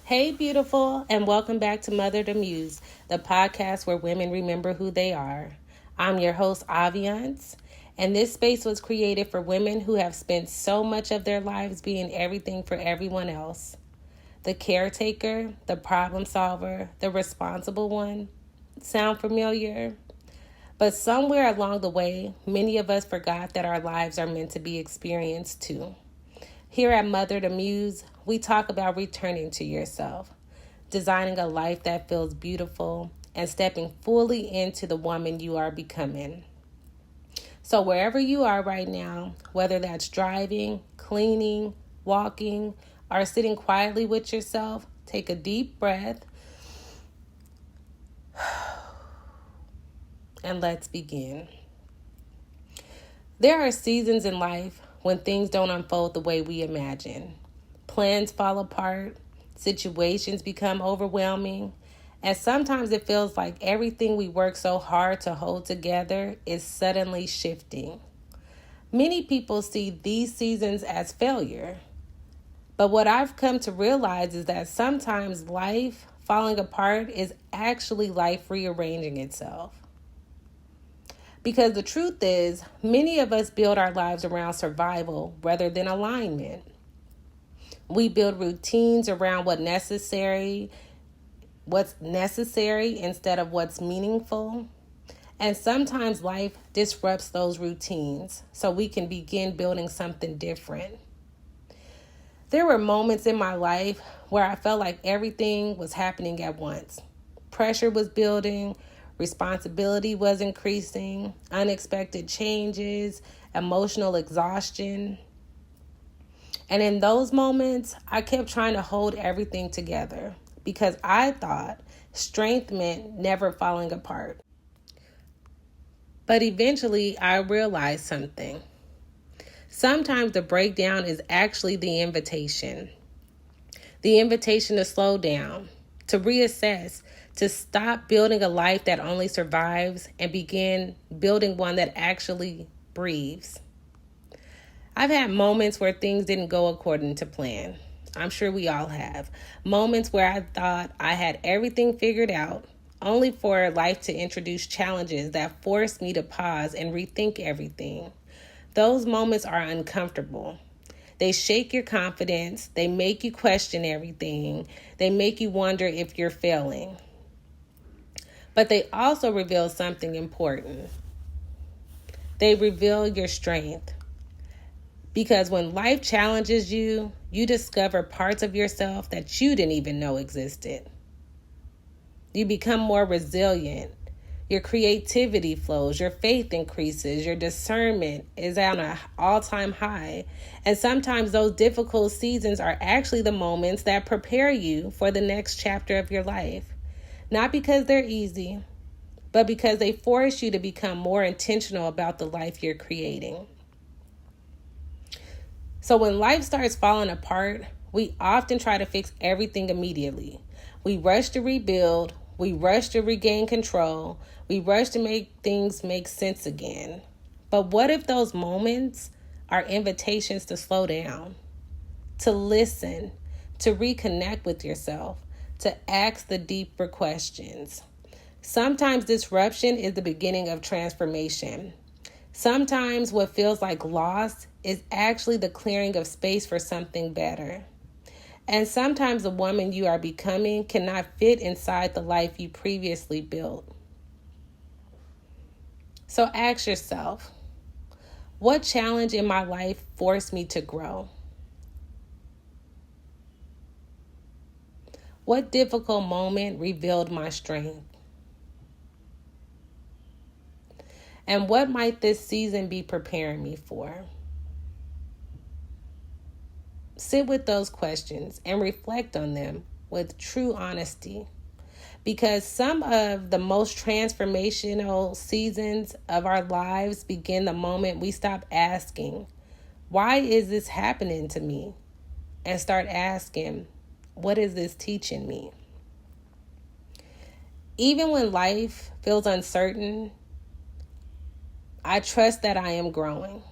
Hey, beautiful, and welcome back to Mother to Muse, the podcast where women remember who they are. I'm your host, Aviance, and this space was created for women who have spent so much of their lives being everything for everyone else. The caretaker, the problem solver, the responsible one. Sound familiar? But somewhere along the way, many of us forgot that our lives are meant to be experienced too. Here at Mother to Muse, we talk about returning to yourself, designing a life that feels beautiful, and stepping fully into the woman you are becoming. So wherever you are right now, whether that's driving, cleaning, walking, or sitting quietly with yourself, take a deep breath and let's begin. There are seasons in life when things don't unfold the way we imagine. Plans fall apart, situations become overwhelming, and sometimes it feels like everything we work so hard to hold together is suddenly shifting. Many people see these seasons as failure, but what I've come to realize is that sometimes life falling apart is actually life rearranging itself. Because the truth is, many of us build our lives around survival rather than alignment. We build routines around what's necessary instead of what's meaningful. And sometimes life disrupts those routines so we can begin building something different. There were moments in my life where I felt like everything was happening at once. Pressure was building, responsibility was increasing, unexpected changes, emotional exhaustion. And in those moments, I kept trying to hold everything together because I thought strength meant never falling apart. But eventually, I realized something. Sometimes the breakdown is actually the invitation to slow down, to reassess, to stop building a life that only survives and begin building one that actually breathes. I've had moments where things didn't go according to plan. I'm sure we all have. Moments where I thought I had everything figured out, only for life to introduce challenges that forced me to pause and rethink everything. Those moments are uncomfortable. They shake your confidence. They make you question everything. They make you wonder if you're failing. But they also reveal something important. They reveal your strength. Because when life challenges you, you discover parts of yourself that you didn't even know existed. You become more resilient. Your creativity flows, your faith increases, your discernment is at an all-time high. And sometimes those difficult seasons are actually the moments that prepare you for the next chapter of your life. Not because they're easy, but because they force you to become more intentional about the life you're creating. So when life starts falling apart, we often try to fix everything immediately. We rush to rebuild. We rush to regain control. We rush to make things make sense again. But what if those moments are invitations to slow down, to listen, to reconnect with yourself, to ask the deeper questions? Sometimes disruption is the beginning of transformation. Sometimes what feels like loss is actually the clearing of space for something better. And sometimes the woman you are becoming cannot fit inside the life you previously built. So ask yourself, what challenge in my life forced me to grow? What difficult moment revealed my strength? And what might this season be preparing me for? Sit with those questions and reflect on them with true honesty. Because some of the most transformational seasons of our lives begin the moment we stop asking, why is this happening to me? And start asking, what is this teaching me? Even when life feels uncertain, I trust that I am growing.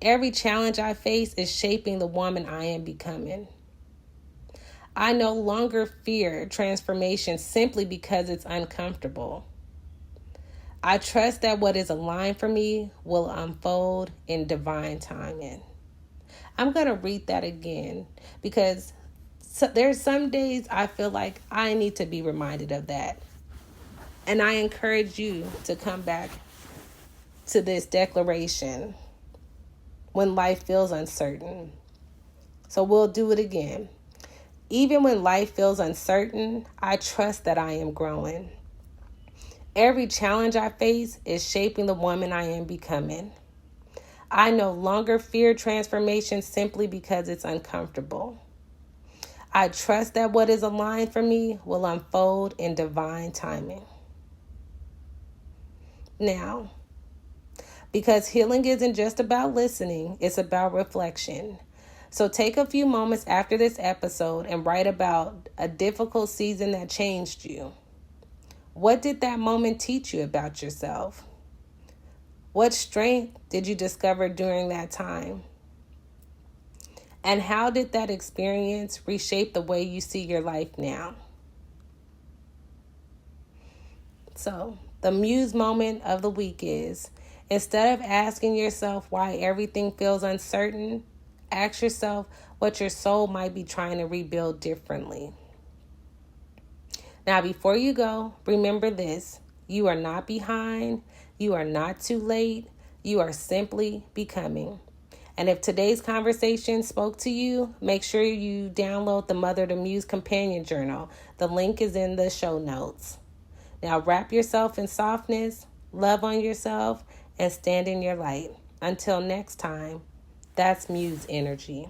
Every challenge I face is shaping the woman I am becoming. I no longer fear transformation simply because it's uncomfortable. I trust that what is aligned for me will unfold in divine timing. I'm going to read that again because there's some days I feel like I need to be reminded of that. And I encourage you to come back to this declaration when life feels uncertain. So we'll do it again. Even when life feels uncertain, I trust that I am growing. Every challenge I face is shaping the woman I am becoming. I no longer fear transformation simply because it's uncomfortable. I trust that what is aligned for me will unfold in divine timing. Now, because healing isn't just about listening, it's about reflection. So take a few moments after this episode and write about a difficult season that changed you. What did that moment teach you about yourself? What strength did you discover during that time? And how did that experience reshape the way you see your life now? So, the Muse moment of the week is, instead of asking yourself why everything feels uncertain, ask yourself what your soul might be trying to rebuild differently. Now, before you go, remember this. You are not behind. You are not too late. You are simply becoming. And if today's conversation spoke to you, make sure you download the Mother to Muse Companion Journal. The link is in the show notes. Now wrap yourself in softness, love on yourself, and stand in your light. Until next time, that's Muse Energy.